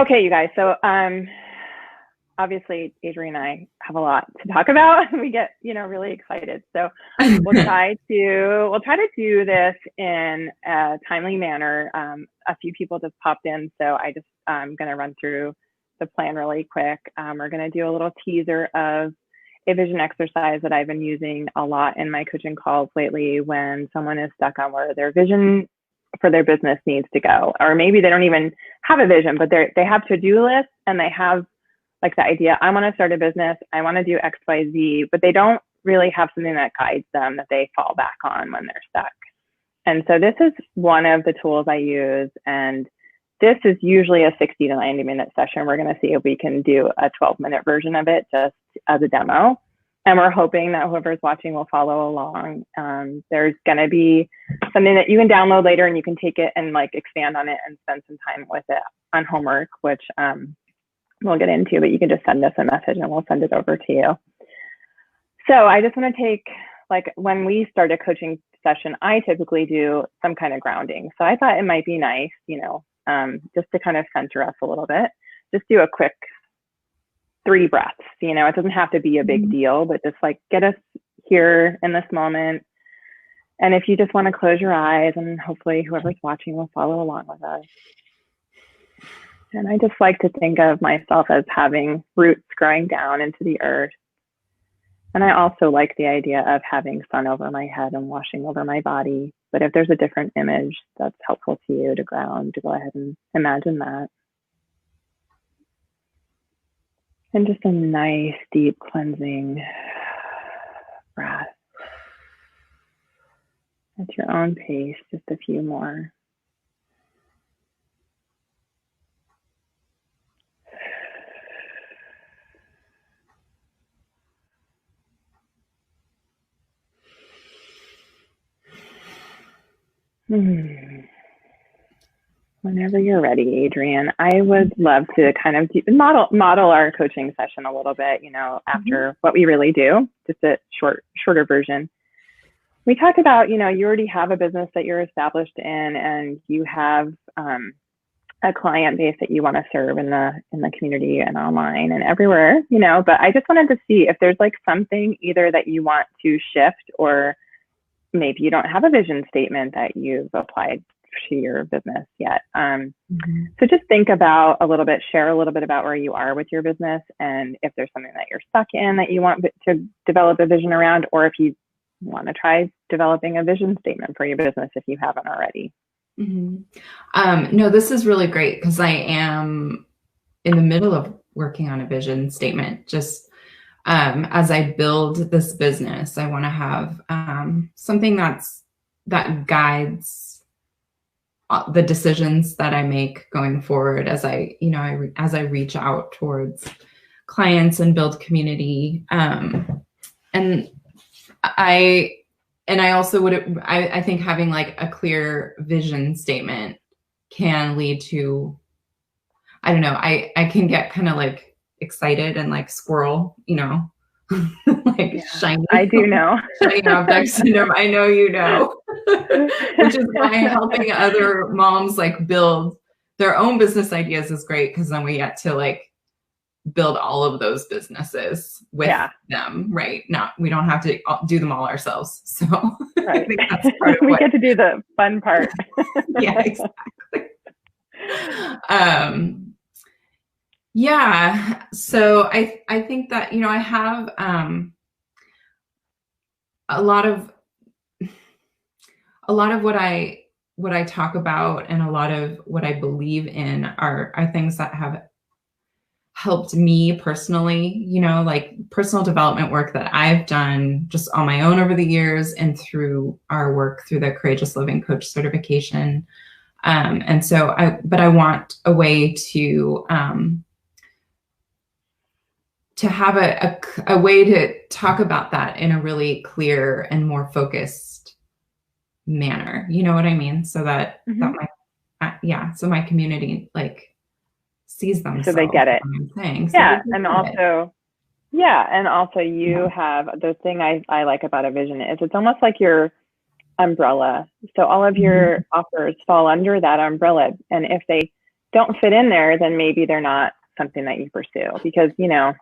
Okay, you guys. So obviously Adrienne and I have a lot to talk about. We get, really excited. So we'll try to do this in a timely manner. A few people just popped in, so I'm going to run through the plan really quick. We're going to do a little teaser of a vision exercise that I've been using a lot in my coaching calls lately when someone is stuck on where their vision for their business needs to go, or maybe they don't even have a vision, but they have to-do lists and they have like the idea, I want to start a business, I want to do X, Y, Z, but they don't really have something that guides them that they fall back on when they're stuck. And so this is one of the tools I use, and this is usually a 60 to 90-minute session. We're going to see if we can do a 12-minute version of it just as a demo. And we're hoping that whoever's watching will follow along. There's going to be something that you can download later and you can take it and like expand on it and spend some time with it on homework, which we'll get into, but you can just send us a message and we'll send it over to you. So I just want to take, like when we start a coaching session, I typically do some kind of grounding. So I thought it might be nice, just to kind of center us a little bit, just do a quick 3 breaths. It doesn't have to be a big deal, but just like get us here in this moment. And if you just want to close your eyes, and hopefully whoever's watching will follow along with us. And I just like to think of myself as having roots growing down into the earth. And I also like the idea of having sun over my head and washing over my body. But if there's a different image that's helpful to you to ground, to go ahead and imagine that. And just a nice, deep cleansing breath. At your own pace, just a few more. Whenever you're ready, Adrienne, I would love to kind of model our coaching session a little bit, after what we really do, just a shorter version. We talked about, you already have a business that you're established in, and you have a client base that you want to serve in the community and online and everywhere, but I just wanted to see if there's like something either that you want to shift, or maybe you don't have a vision statement that you've applied to your business yet. So just think about share a little bit about where you are with your business, and if there's something that you're stuck in that you want to develop a vision around, or if you want to try developing a vision statement for your business if you haven't already. No, this is really great because I am in the middle of working on a vision statement. Just as I build this business, I want to have something that guides the decisions that I make going forward as I reach out towards clients and build community. And I also I think having like a clear vision statement can lead to, I don't know, I can get kind of like excited and like squirrel, like shiny. I do know. Shiny object syndrome. I know you know. Which is why helping other moms like build their own business ideas is great, because then we get to like build all of those businesses with them, right? We don't have to do them all ourselves. So right. I think that's part of we get to do the fun part. Yeah, exactly. Yeah. So I think that, I have a lot of what I talk about and a lot of what I believe in are things that have helped me personally, like personal development work that I've done just on my own over the years and through our work through the Courageous Living Coach certification. And so I want a way to have a way to talk about that in a really clear and more focused manner. You know what I mean? So that, so my community like sees themselves. So they get it. Things. Yeah. And also you have the thing I like about a vision is it's almost like your umbrella. So all of your offers fall under that umbrella. And if they don't fit in there, then maybe they're not something that you pursue, because, you know,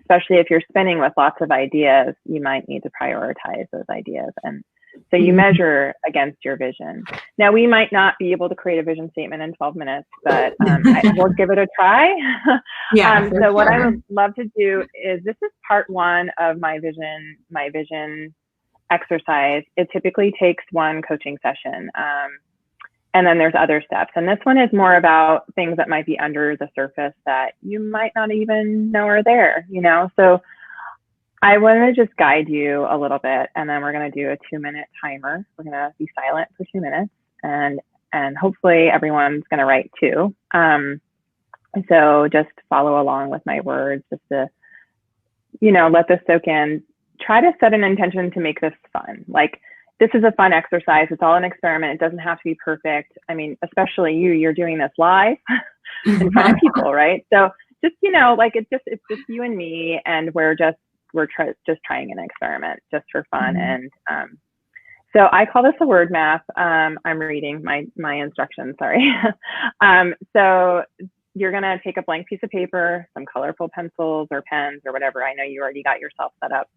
especially if you're spinning with lots of ideas, you might need to prioritize those ideas. And so you measure against your vision. Now, we might not be able to create a vision statement in 12 minutes, but we'll give it a try. Yeah. So what I would love to do is, this is part one of my vision exercise. It typically takes one coaching session. And then there's other steps. And this one is more about things that might be under the surface that you might not even know are there, you know? So I want to just guide you a little bit, and then we're going to do a 2-minute timer. We're going to be silent for 2 minutes, and hopefully everyone's going to write too. So just follow along with my words, just to, you know, let this soak in. Try to set an intention to make this fun. Like, this is a fun exercise. It's all an experiment. It doesn't have to be perfect. I mean, especially you're doing this live in front of people, right? So just, you know, like, it's just you and me, and we're just trying an experiment just for fun. And so I call this a word map. I'm reading my instructions, sorry. So you're gonna take a blank piece of paper, some colorful pencils or pens or whatever. I know you already got yourself set up,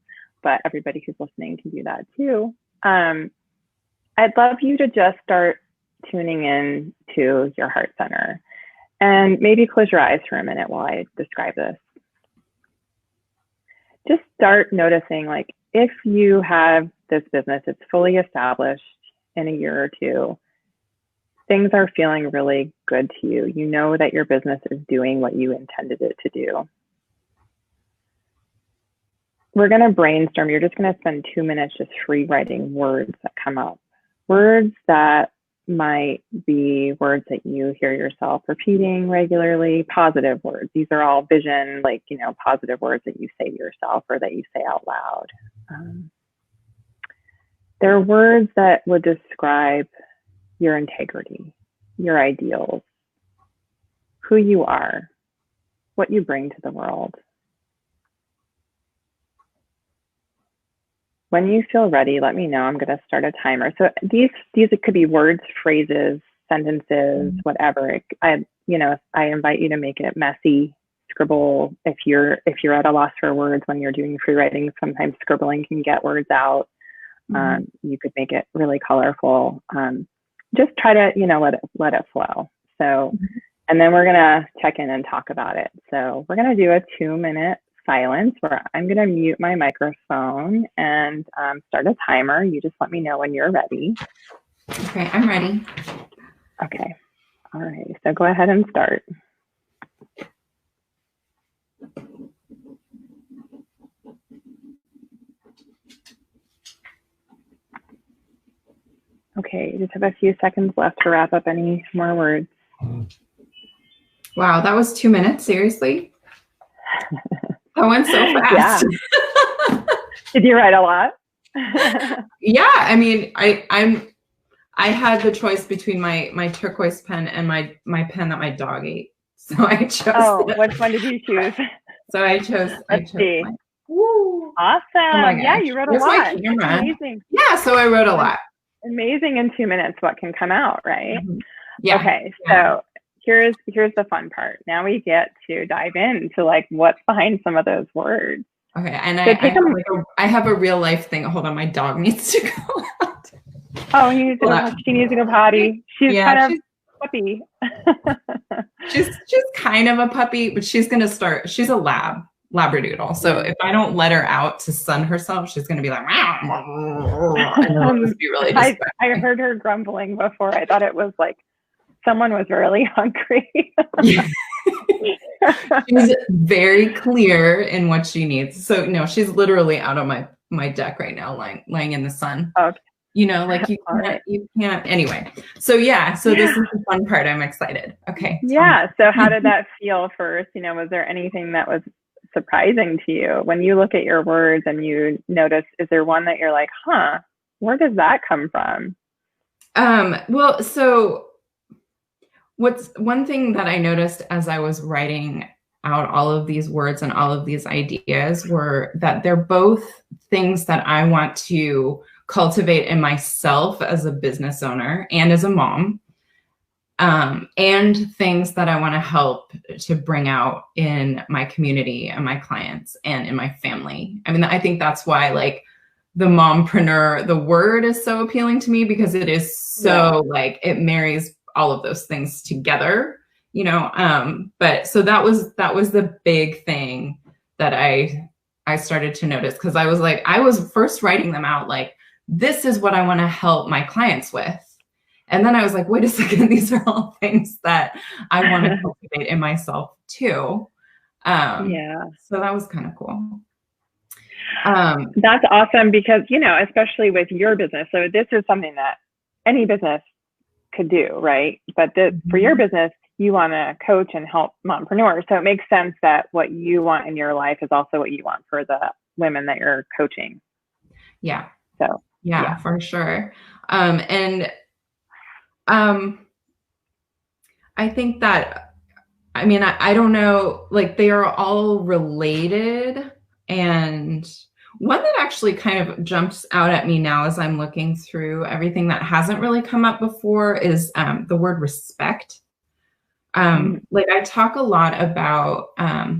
but everybody who's listening can do that too. I'd love you to just start tuning in to your heart center, and maybe close your eyes for a minute while I describe this. Just start noticing, like, if you have this business, it's fully established in a year or two, things are feeling really good to you. You know that your business is doing what you intended it to do. We're going to brainstorm. You're just going to spend 2 minutes just free writing words that come up. Words that might be words that you hear yourself repeating regularly, positive words. These are all vision, like, you know, positive words that you say to yourself or that you say out loud. They're words that would describe your integrity, your ideals, who you are, what you bring to the world. When you feel ready, let me know. I'm going to start a timer. So these it could be words, phrases, sentences, whatever. I invite you to make it messy. Scribble if you're at a loss for words when you're doing free writing. Sometimes scribbling can get words out. You could make it really colorful. Just try to, you know, let it flow. So, and then we're going to check in and talk about it. So we're going to do a 2-minute silence where I'm going to mute my microphone and start a timer. You just let me know when you're ready. Okay, I'm ready. Okay. All right. So go ahead and start. Okay, you just have a few seconds left to wrap up any more words. Wow, that was 2 minutes, seriously? That went so fast. Yeah. Did you write a lot? Yeah, I mean, I had the choice between my turquoise pen and my pen that my dog ate. So I chose. Oh, which one did you choose? So I chose. Let's see. Woo. Awesome. Oh yeah, you wrote a lot. Amazing. Yeah, so I wrote a lot. Amazing in 2 minutes what can come out, right? Yeah. Okay, so here's the fun part. Now we get to dive into like what's behind some of those words. Okay, and so I have a real life thing. Hold on, my dog needs to go out. Oh, she needs to go potty. She's kind of puppy. she's kind of a puppy, but she's gonna start. She's a labradoodle. So if I don't let her out to sun herself, she's gonna be like, and it'll be really I heard her grumbling before. I thought it was like someone was really hungry. She's very clear in what she needs. So no, she's literally out on my deck right now, lying in the sun. Okay. You know, like you can't. Anyway, so this is the fun part. I'm excited. Okay. Yeah. So how did that feel first? You know, was there anything that was surprising to you when you look at your words and you notice? Is there one that you're like, where does that come from? Well, so what's one thing that I noticed as I was writing out all of these words and all of these ideas were that they're both things that I want to cultivate in myself as a business owner and as a mom. and things that I want to help to bring out in my community and my clients and in my family. I mean, I think that's why like the mompreneur, the word is so appealing to me, because it is so like it marries all of those things together, you know. But so that was the big thing that I started to notice, because I was first writing them out like, this is what I want to help my clients with. And then I was like, wait a second, these are all things that I want to cultivate in myself too. So that was kind of cool. That's awesome, because, you know, especially with your business. So this is something that any business could do, right? But for your business, you want to coach and help mompreneurs. So it makes sense that what you want in your life is also what you want for the women that you're coaching. Yeah. So yeah. For sure. I think that, I mean, I don't know, like they are all related. And one that actually kind of jumps out at me now as I'm looking through everything that hasn't really come up before is the word respect. Like I talk a lot about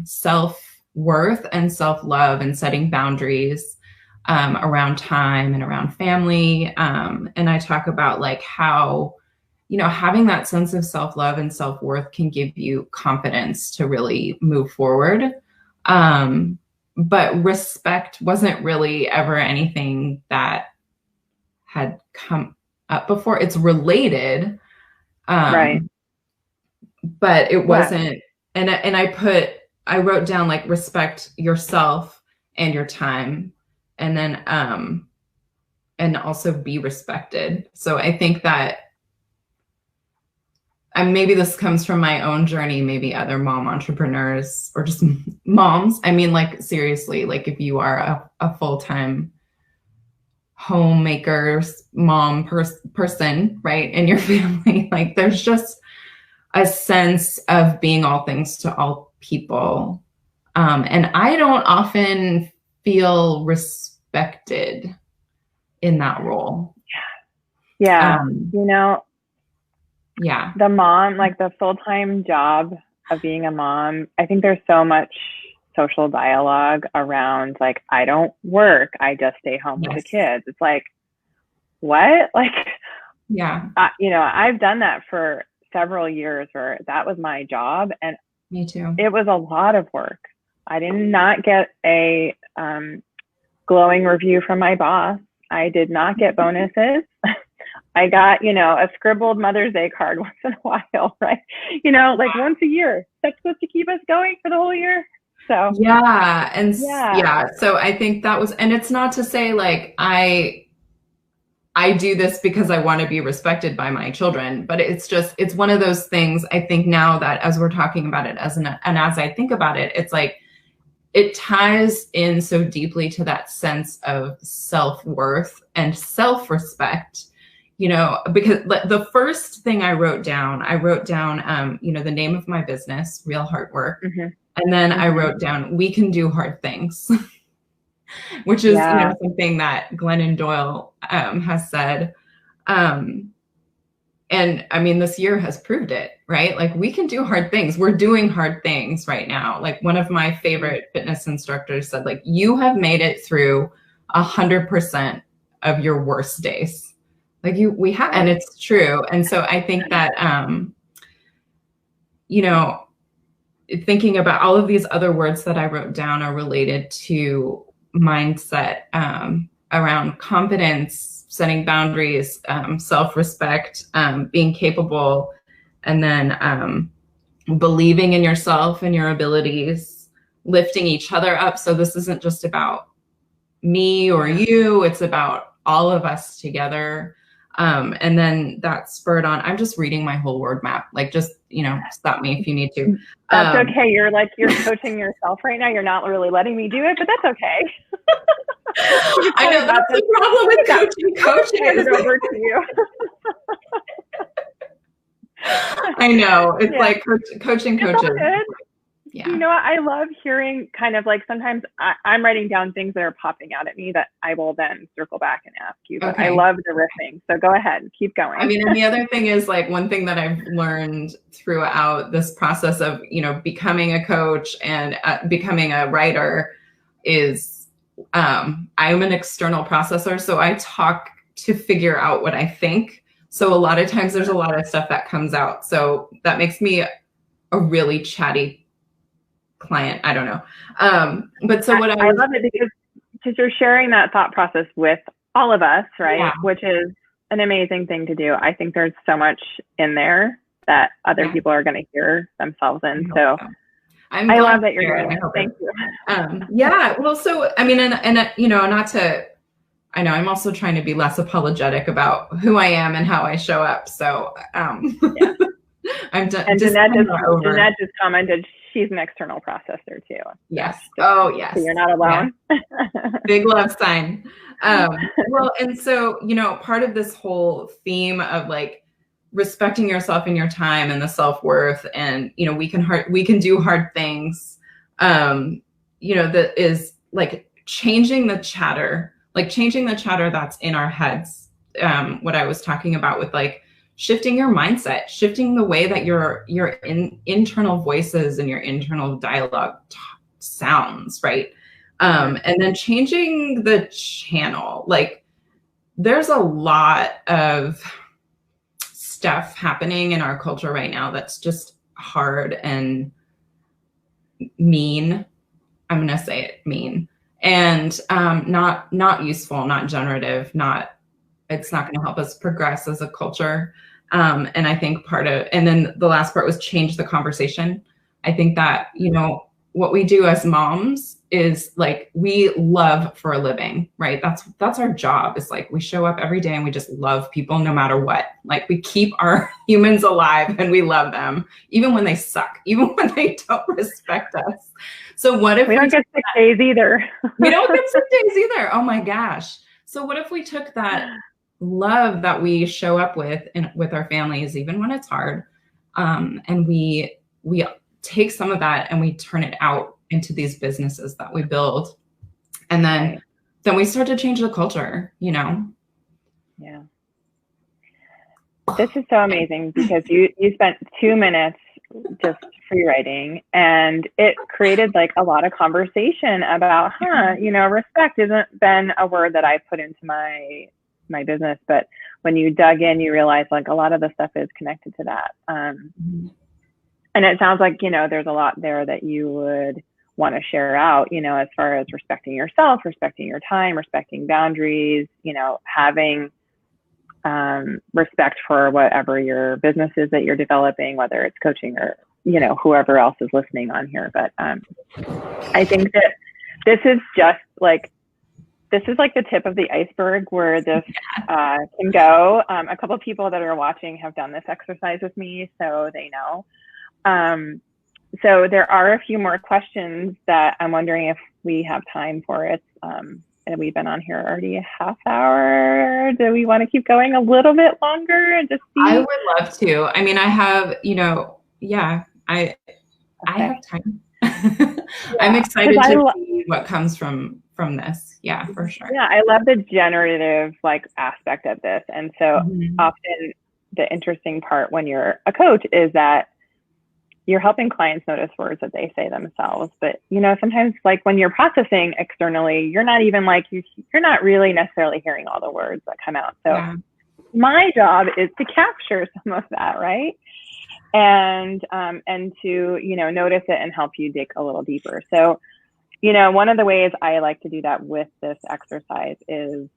self-worth and self-love and setting boundaries around time and around family. And I talk about like how, you know, having that sense of self-love and self-worth can give you confidence to really move forward. But respect wasn't really ever anything that had come up before. It's related. right. But it wasn't, and I wrote down like respect yourself and your time, and then and also be respected. So I think that maybe this comes from my own journey, maybe other mom entrepreneurs or just moms. I mean, like seriously, like if you are a full-time homemaker, mom person, right, in your family, like there's just a sense of being all things to all people. And I don't often feel respected in that role. Yeah. You know, yeah, the mom, like the full-time job of being a mom, I think there's so much social dialogue around like, I don't work, I just stay home with the kids. It's like, what? Like, you know, I've done that for several years where that was my job, and me too. It was a lot of work. I did not get a glowing review from my boss. I did not get bonuses. I got, you know, a scribbled Mother's Day card once in a while, right? You know, like once a year. That's supposed to keep us going for the whole year. So so I think that was, and it's not to say like I do this because I want to be respected by my children, but it's one of those things. I think now that as we're talking about it and as I think about it, it's like, it ties in so deeply to that sense of self-worth and self-respect, you know, because the first thing I wrote down, you know, the name of my business, Real Hard Work. And then I wrote down, we can do hard things. Which is, you know, something that Glennon Doyle has said. And I mean, this year has proved it, right? Like we can do hard things. We're doing hard things right now. Like one of my favorite fitness instructors said, like, you have made it through 100% of your worst days. Like we have, and it's true. And so I think that, you know, thinking about all of these other words that I wrote down are related to mindset around confidence, setting boundaries, self-respect, being capable, and then believing in yourself and your abilities, lifting each other up. So this isn't just about me or you, it's about all of us together. And then that spurred on, I'm just reading my whole word map, like just, you know, stop me if you need to. That's okay. You're coaching yourself right now. You're not really letting me do it, but that's okay. I know that's the problem with coaching. Hand it over to you. I know. It's like coaching coaches. Yeah. You know what? I love hearing kind of like sometimes I'm writing down things that are popping out at me that I will then circle back and ask you. But I love the riffing. So go ahead, keep going. I mean, and the other thing is like one thing that I've learned throughout this process of, becoming a coach and becoming a writer is I'm an external processor. So I talk to figure out what I think. So a lot of times there's a lot of stuff that comes out. So that makes me a really chatty client. I don't know. But so what I love it because you're sharing that thought process with all of us, right? Yeah. Which is an amazing thing to do. I think there's so much in there that other people are going to hear themselves in. So I love that you're doing it. Thank you. Yeah. Well, so, I mean, and not to, I know I'm also trying to be less apologetic about who I am and how I show up. So, yeah. I'm done. And Jeanette just commented she's an external processor too. Yes. Oh, yes. So you're not alone. Yeah. Big love sign. Well, and so, part of this whole theme of like respecting yourself and your time and the self-worth and, we can do hard things, that is like changing the chatter that's in our heads. What I was talking about with like shifting your mindset, shifting the way that your internal voices and your internal dialogue sounds, right? And then changing the channel. Like there's a lot of stuff happening in our culture right now that's just hard and mean. I'm going to say it, mean, and not useful, not generative, it's not going to help us progress as a culture. And I think and then the last part was change the conversation. I think that, what we do as moms is like, we love for a living, right? That's our job. It's like, we show up every day and we just love people no matter what. Like we keep our humans alive and we love them, even when they suck, even when they don't respect us. So what if we don't get sick days either? We don't get sick days either. Oh my gosh. So what if we took that love that we show up with our families, even when it's hard, and we take some of that and we turn it out into these businesses that we build, and then we start to change the culture, Yeah. This is so amazing because you spent 2 minutes just free writing, and it created like a lot of conversation about, respect isn't been a word that I put into my business, but when you dug in, you realize like a lot of the stuff is connected to that. And it sounds like, there's a lot there that you would want to share out, as far as respecting yourself, respecting your time, respecting boundaries, having respect for whatever your business is that you're developing, whether it's coaching or, whoever else is listening on here. But I think that this is like the tip of the iceberg where this can go. A couple of people that are watching have done this exercise with me, so they know. So there are a few more questions that I'm wondering if we have time for it. And we've been on here already a half hour. Do we want to keep going a little bit longer and just see? I would love to. I mean, I have, I have time. I'm excited to see what comes from this. Yeah, for sure. Yeah, I love the generative aspect of this. And so often the interesting part when you're a coach is that you're helping clients notice words that they say themselves. But, sometimes when you're processing externally, you're not even you're not really necessarily hearing all the words that come out. So my job is to capture some of that, right? And to, notice it and help you dig a little deeper. So, one of the ways I like to do that with this exercise is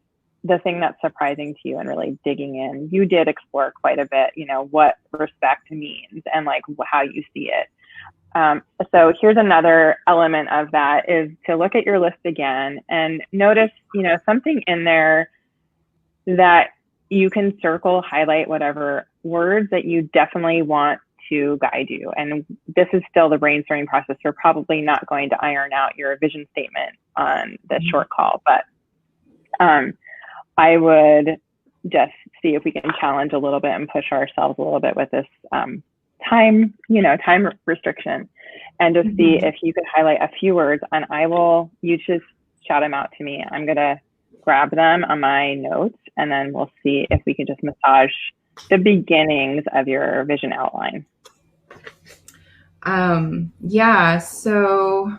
the thing that's surprising to you and really digging in. You did explore quite a bit, what respect means and how you see it. So here's another element of that is to look at your list again and notice, something in there that you can circle, highlight, whatever words that you definitely want to guide you. And this is still the brainstorming process. We're probably not going to iron out your vision statement on this short call, but I would just see if we can challenge a little bit and push ourselves a little bit with this time, time restriction, and just see if you could highlight a few words, and you just shout them out to me. I'm going to grab them on my notes, and then we'll see if we can just massage the beginnings of your vision outline. Yeah. So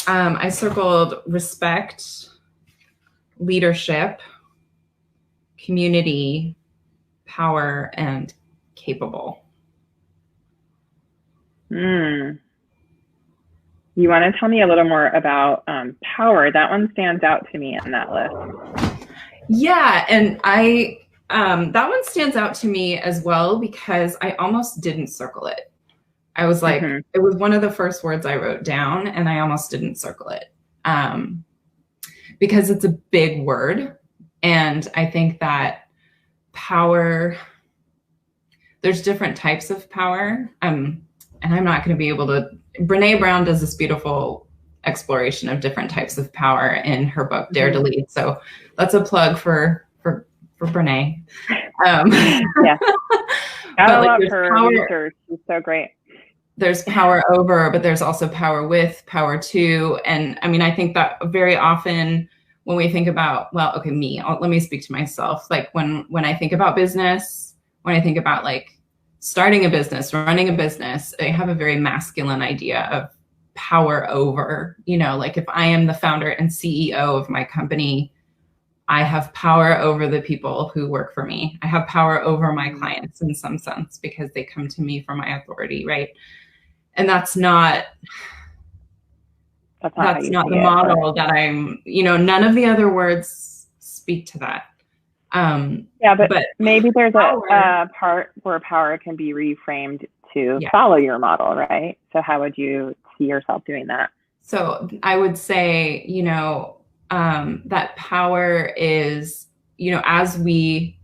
I circled respect, leadership, community, power, and capable. You want to tell me a little more about power? That one stands out to me on that list. Yeah, and that one stands out to me as well because I almost didn't circle it. I was like, it was one of the first words I wrote down, and I almost didn't circle it because it's a big word. And I think that power, there's different types of power. And I'm not going to be able to, Brene Brown does this beautiful exploration of different types of power in her book, Dare to Lead. So that's a plug for Brene. Yeah. I love her research. She's so great. There's power over, but there's also power with, power to. And I mean, I think that very often when we think about, let me speak to myself. Like when I think about business, when I think about like starting a business, running a business, I have a very masculine idea of power over, like if I am the founder and CEO of my company, I have power over the people who work for me. I have power over my clients in some sense because they come to me for my authority, right? And that's not the model that I'm, none of the other words speak to that. But maybe there's a part where power can be reframed to follow your model, right? So how would you see yourself doing that? So I would say, that power is, as we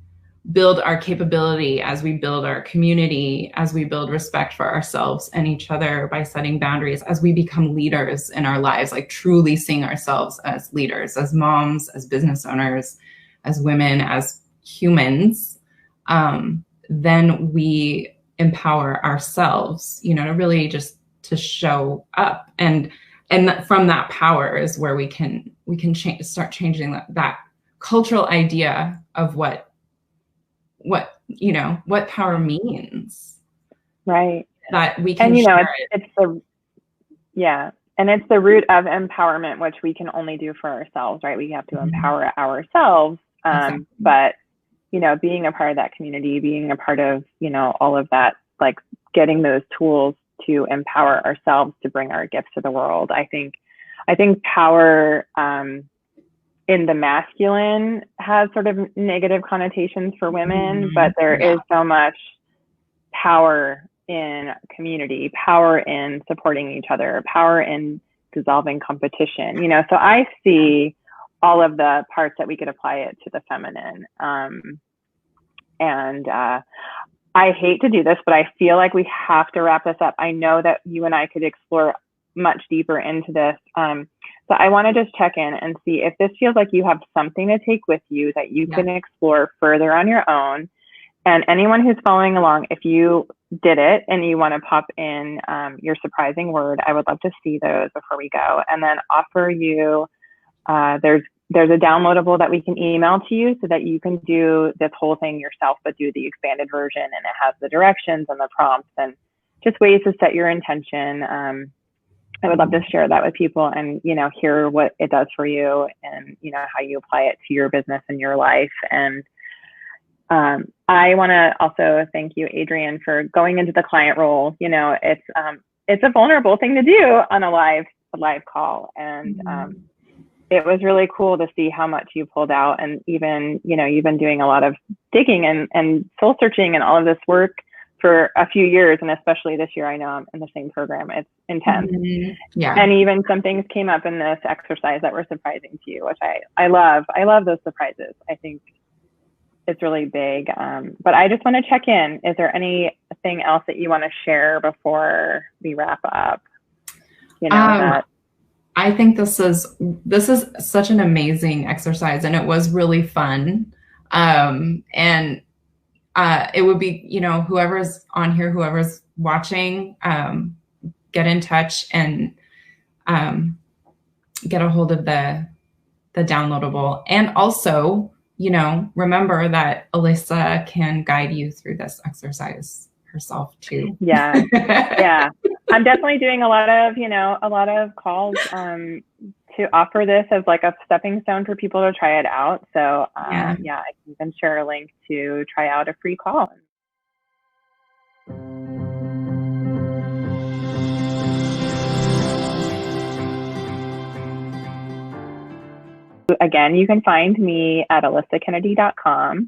build our capability, as we build our community, as we build respect for ourselves and each other by setting boundaries, as we become leaders in our lives, like truly seeing ourselves as leaders, as moms, as business owners, as women, as humans, then we empower ourselves, to really just to show up. And from that power is where we can start changing that cultural idea of what power means. Right. That we can it's the root of empowerment, which we can only do for ourselves, right? We have to empower ourselves. Exactly. But, being a part of that community, being a part of, all of that, like getting those tools to empower ourselves to bring our gifts to the world. I think power in the masculine has sort of negative connotations for women, but there is so much power in community, power in supporting each other, power in dissolving competition, so I see all of the parts that we could apply it to the feminine. I hate to do this, but I feel like we have to wrap this up. I know that you and I could explore much deeper into this. So I want to just check in and see if this feels like you have something to take with you that you can explore further on your own. And anyone who's following along, if you did it and you want to pop in your surprising word, I would love to see those before we go. And then offer you, there's a downloadable that we can email to you so that you can do this whole thing yourself, but do the expanded version. And it has the directions and the prompts and just ways to set your intention. I would love to share that with people and, hear what it does for you and, how you apply it to your business and your life. And I want to also thank you, Adrienne, for going into the client role. It's a vulnerable thing to do on a live call. And it was really cool to see how much you pulled out. And even, you've been doing a lot of digging and soul searching and all of this work for a few years, and especially this year. I know I'm in the same program. It's intense. Yeah. And even some things came up in this exercise that were surprising to you, which I love. I love those surprises. I think it's really big. But I just want to check in. Is there anything else that you want to share before we wrap up? I think this is such an amazing exercise, and it was really fun. And it would be, whoever's on here, whoever's watching, get in touch and get a hold of the downloadable. And also, remember that Alyssa can guide you through this exercise herself too. Yeah. Yeah. I'm definitely doing a lot of calls to offer this as like a stepping stone for people to try it out. So I can even share a link to try out a free call. Again, you can find me at alyssakennedy.com.